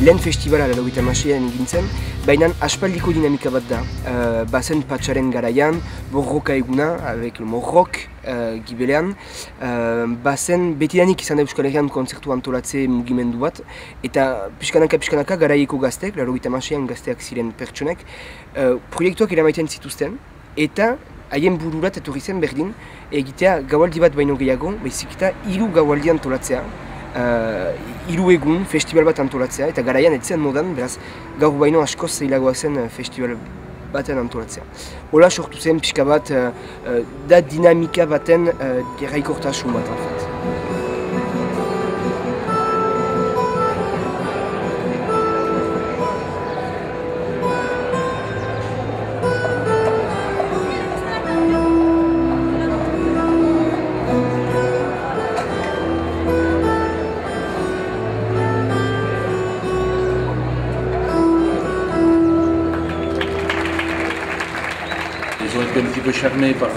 Lehen festivala laurogeita hamaseian egin zen, baina aspaldiko dinamika bat da. Bazen patxaren garaian, borroka eguna, avec le morrok, gibelean. Bazen betidanik izan da Euskal Herrian kontzertu antolatze mugimendu bat, eta pixkanaka garaieko gaztek, laurogeita hamaseian gazteak ziren pertsonek, proiektuak eramaiten zituzten, eta haien bururat etorri zen berdin, egitea gaualdi bat baino gehiago, baizik eta 3 gaualdi antolatzea. 3 egun festival bat antolatzea, eta garaian etzen modan, beraz gaur baino askoz zeilagoa zen festival baten antolatzea. Hola sortu zen pixka bat, da dinamika baten jarraikortasun bat alfat. Ils ont été un petit peu charmés par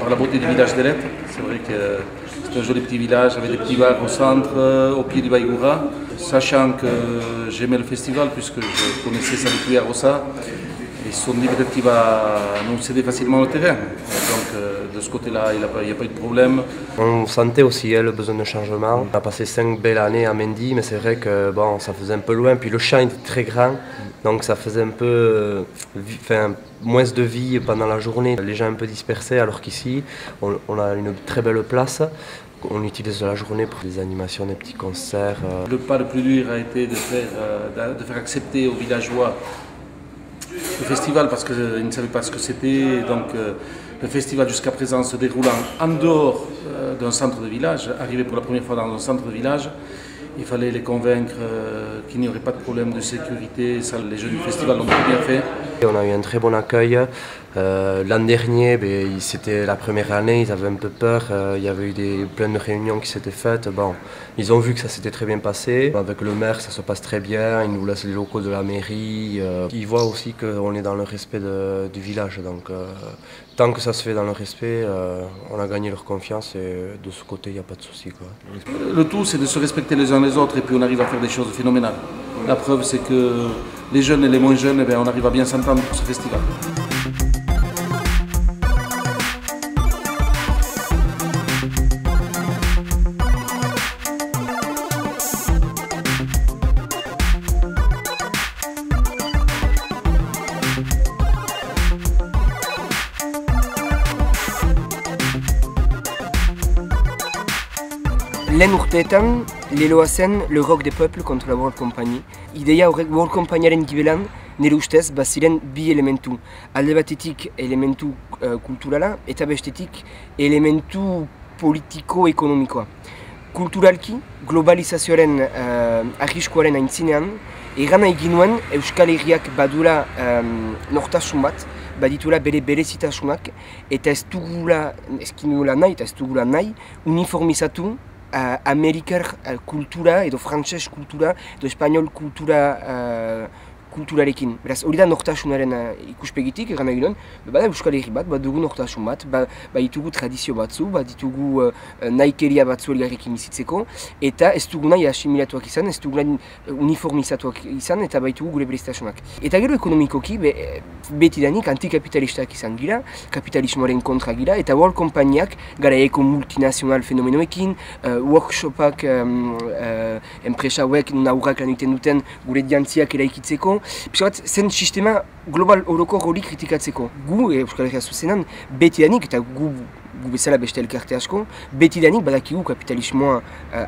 la beauté du village d'Elette. C'est vrai que c'est un joli petit village avec des petits bars au centre, au pied du Baïgoura. Sachant que j'aimais le festival puisque je connaissais ça depuis Arossa, ils se sont dit peut-être qu'il va nous céder facilement le terrain. Donc de ce côté-là, il n'y a pas eu de problème. On sentait aussi le besoin de changement. On a passé 5 belles années à Mendy, mais c'est vrai que bon, ça faisait un peu loin. Puis le champ était très grand, donc ça faisait un peu moins de vie pendant la journée. Les gens un peu dispersés, alors qu'ici, on a une très belle place. On utilise la journée pour des animations, des petits concerts. Le pas le plus dur a été de faire accepter aux villageois le festival parce qu'ils ne savaient pas ce que c'était. Donc le festival jusqu'à présent se déroulant en dehors d'un centre de village, arrivé pour la première fois dans un centre de village. Il fallait les convaincre qu'il n'y aurait pas de problème de sécurité. Ça, les jeunes du festival l'ont très bien fait. On a eu un très bon accueil. L'an dernier, c'était la première année, ils avaient un peu peur. Il y avait eu plein de réunions qui s'étaient faites. Bon, ils ont vu que ça s'était très bien passé. Avec le maire, ça se passe très bien. Il nous laisse les locaux de la mairie. Ils voient aussi qu'on est dans le respect du village. Donc, tant que ça se fait dans le respect, on a gagné leur confiance et de ce côté, il n'y a pas de souci, quoi. Le tout, c'est de se respecter les uns les autres et puis on arrive à faire des choses phénoménales. La preuve, c'est que les jeunes et les moins jeunes, on arrive à bien s'entendre pour ce festival. Lehen urteetan, leloa zen le rock des peuples contre la World Company. Ideia horrek World Companyaren gibelan, nire ustez, baziren 2 elementu. Alde batetik elementu kulturala eta bestetik elementu politiko-ekonomikoa. Kulturalki, globalizazioaren arriskuaren aintzinean, egan nahi ginuen Euskal Herriak badula nortasun bat, baditula bere berezitasunak, eta ez dugula nahi uniformizatu amerikar kultura edo frantses kultura edo espanol kulturarekin. Beraz, hori da nortasunaren ikuspegitik, egan nahi duen, bada Euskal Herri bat, dugu nortasun bat, ditugu tradizio batzu, ditugu nahikeria batzu elgarrekin bizitzeko, eta ez dugu nahi asimilatuak izan, ez dugu nahi uniformizatuak izan, eta baitugu gure bereztasunak. Eta gero ekonomikoki, betidanik antikapitalistak izan gira, kapitalismoaren kontra gira, eta world konpainiak garaieko multinazional fenomenoekin, workshopak enpresa hauek aurrak lan egiten duten gure jantziak eraikitzeko. Pisa bat, zen sistema global oroko hori kritikatzeko. Gu, Euskal Herria zuzenan, betidanik, eta gu bezala beste elkarte asko, betidanik badakigu kapitalismoa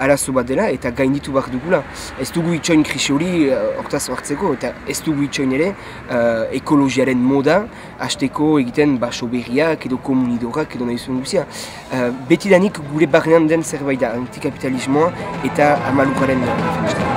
arazo bat dela eta gainditu behar dugula. Ez dugu itxoin krisi hori hortaz hartzeko, eta ez dugu itxoin ere ekologiaren moda hasteko egiten baso berriak edo komunidorak edo nahi zuen guzia. Betidanik gure barnean den zerbait da antikapitalismoa eta amalurraren defensa.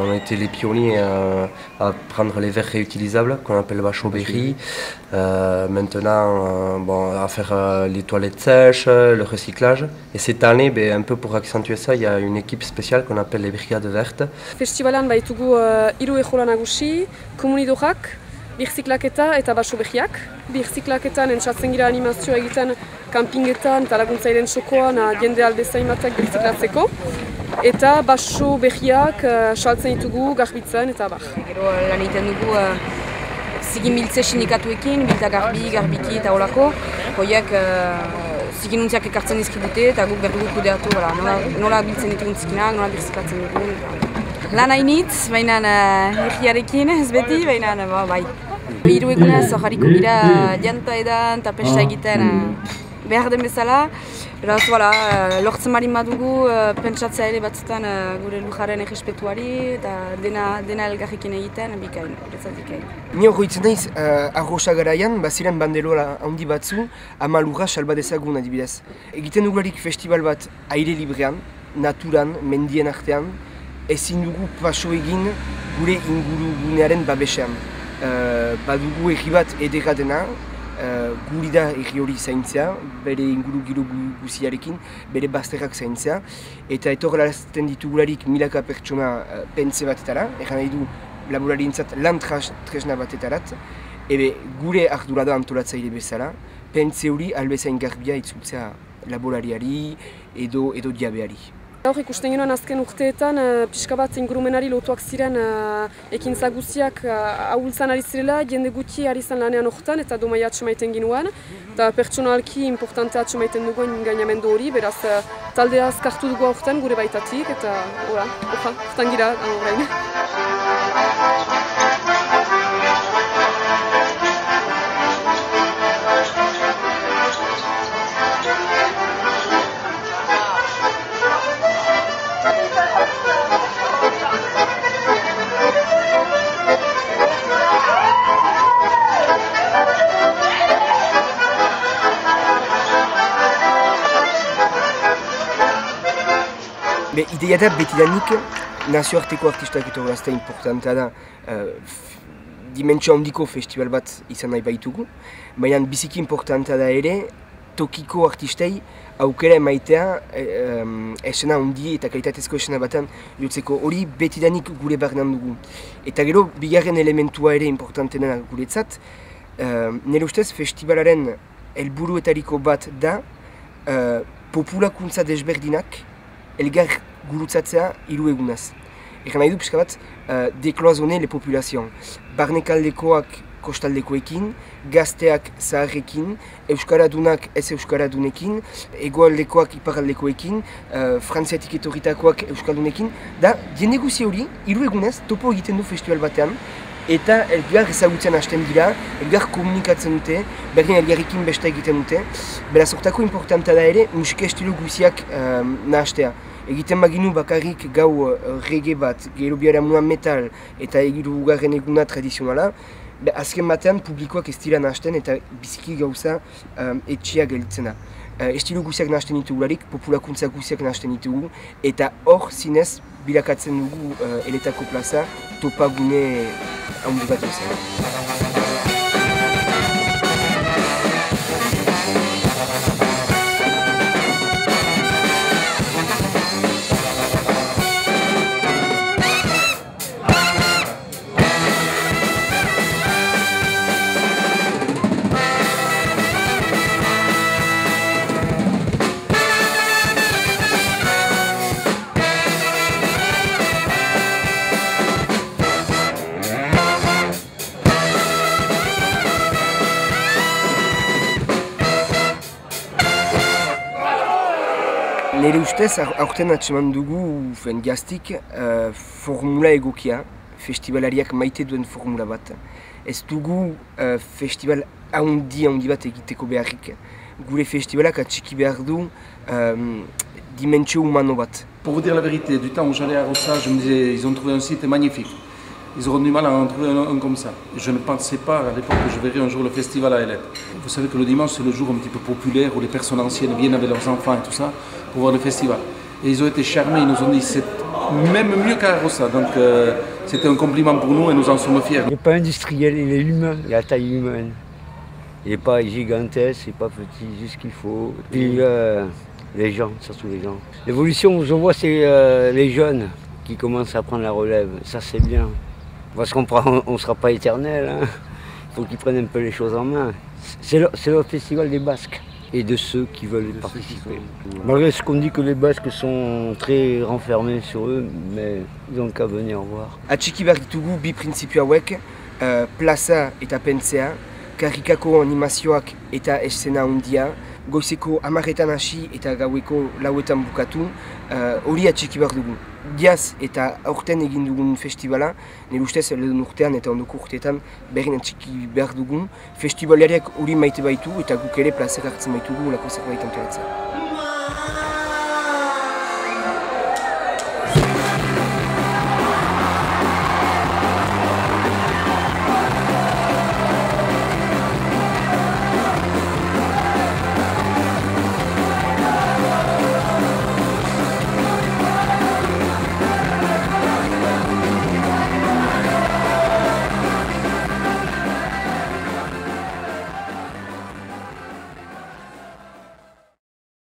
On a été les pionniers à prendre les verres réutilisables qu'on appelle Bachoberry. Maintenant, à faire les toilettes sèches, le recyclage. Et cette année, un peu pour accentuer ça, il y a une équipe spéciale qu'on appelle les Brigades Vertes. Festivalan baitugu hiru ejola nagusi, komunidorak, birziklaketa eta basoberriak. Birziklaketan entzatzen gira animazioa egiten kampingetan eta laguntzaileen txokoan jende aldezain batak birziklatzeko. Eta baso berriak saltzen ditugu, garbitzen eta bar. Gero lan egiten dugu zigimiltze sindikatuekin, bilta garbiki eta holako. Hoiek ziginuntziak ekartzen dizkibute eta guk berdugu kudeatu nola biltzen ditugun zikinak, nola birziklatzen ditugun. Lan hainitz, baina herriarekin ez beti, baina bai. Hiru egunez jarriko gira janta edan eta pesta egiten behar den bezala. Beraz, lortzen marin badugu, pentsatzea ere batzutan gure lujaren errespetuari eta dena elgarrekin egiten, bikain, guretzat bikain. Ni horretzen naiz, arrosa garaian, baziren banderola handi batzu, ama lurra salba dezagun adibidez. Egiten dugularik festival bat aire librean, naturan, mendien artean, ezin dugu paso egin gure ingurugunearen babesean. Badugu erri bat edera dena, guri da erri hori zaintzea, bere inguru giro guziarekin, bere bazterrak zaintzea, eta etorrarazten ditugularik milaka pertsona pentze batetara, erran nahi du laborarientzat lan tresna batetarat, gure ardura da antolatzaile bezala, pentze hori albezain garbia itzultzea laborariari edo diabeari. Hor ikusten genuen azken urteetan, pixka bat ingurumenari lotuak ziren ekintza guziak ahultzan ari zirela, jende gutxi ari zan lanean horretan eta domaia atxemaiten ginuen. Eta pertsonalki importantea atxemaiten dugun gainamendu hori, beraz taldea azkartu dugu horretan gure baitatik eta horretan gira horrein. Ideia da betidanik nazioarteko artistak etorraztea importantea da dimentsio handiko festival bat izan nahi baitugu, baina biziki importantea da ere tokiko artistei aukera emaitea esena handi eta kalitatezko esena batan jotzeko hori betidanik gure barnean dugu. Eta gero bigarren elementua ere importantena guretzat, nire ustez festivalaren helburuetariko bat da populakuntza desberdinak elgar gurutzatzea hiru egunaz. Egan nahi du pixka bat dekloazone le populazion. Barnekaldekoak kostaldekoekin, gazteak zaharrekin, euskaradunak ez euskaradunekin, egoaldekoak iparaldekoekin, frantziatik etorritakoak euskaldunekin. Da, jende guzi hori, hiru egunez, topo egiten du festival batean, eta elgar ezagutzen hasten dira, elgar komunikatzen dute, berdin elgarrikin besta egiten dute. Beraz, hortako importanta da ere, musika estilo guziak nahastea. Egiten baginu bakarrik gau reggae bat, gero biharamunan metal eta hirugarren eguna tradizionala, azken batean publikoak ez dira nahazten eta biziki gauza etxea gelditzen da. Estilo guziak nahazten ditugularik, populakuntza guziak nahazten ditugu, eta hor zinez bilakatzen dugu Eletako plaza topagune handi bat bezala. Nire ustez, aurten atseman dugu gaztik formula egokia, festivalariak maite duen formula bat. Ez dugu festival handi bat egiteko beharrik. Gure festivalak atxiki behar du dimentsio humano bat. Pour vous dire la vérité, du temps où j'allais à Rossa, je me disais, ils ont trouvé un site magnifique. Ils auront du mal à en trouver un comme ça. Et je ne pensais pas à l'époque que je verrais un jour le festival à Ailet. Vous savez que le dimanche, c'est le jour un petit peu populaire où les personnes anciennes viennent avec leurs enfants et tout ça pour voir le festival. Et ils ont été charmés, ils nous ont dit c'est même mieux qu'à Rossa. Donc c'était un compliment pour nous et nous en sommes fiers. Il n'est pas industriel, il est humain, il a taille humaine. Il n'est pas gigantesque, il n'est pas petit, juste ce qu'il faut. Puis les gens, surtout les gens. L'évolution, je vois, c'est les jeunes qui commencent à prendre la relève. Ça, c'est bien. Parce qu'on ne sera pas éternel. Hein. Il faut qu'ils prennent un peu les choses en main. C'est le festival des Basques et de ceux qui veulent participer. Malgré ce qu'on dit que les Basques sont très renfermés sur eux, mais ils n'ont qu'à venir voir. Atxiki behar ditugu bi printzipio hauek, plaza eta pentsea, karrikako animazioak eta eszena handia, goizeko 10etan hasi eta gaueko 4etan bukatu, hori atxiki behar dugu. Diaz eta aurten egin dugun festivala, nire ustez lehen urtean eta ondoko urteetan berrin atxiki behar dugun, festivalariak hori maite baitu eta guk ere plazak hartzen baitugu lako zerbait antolatzen.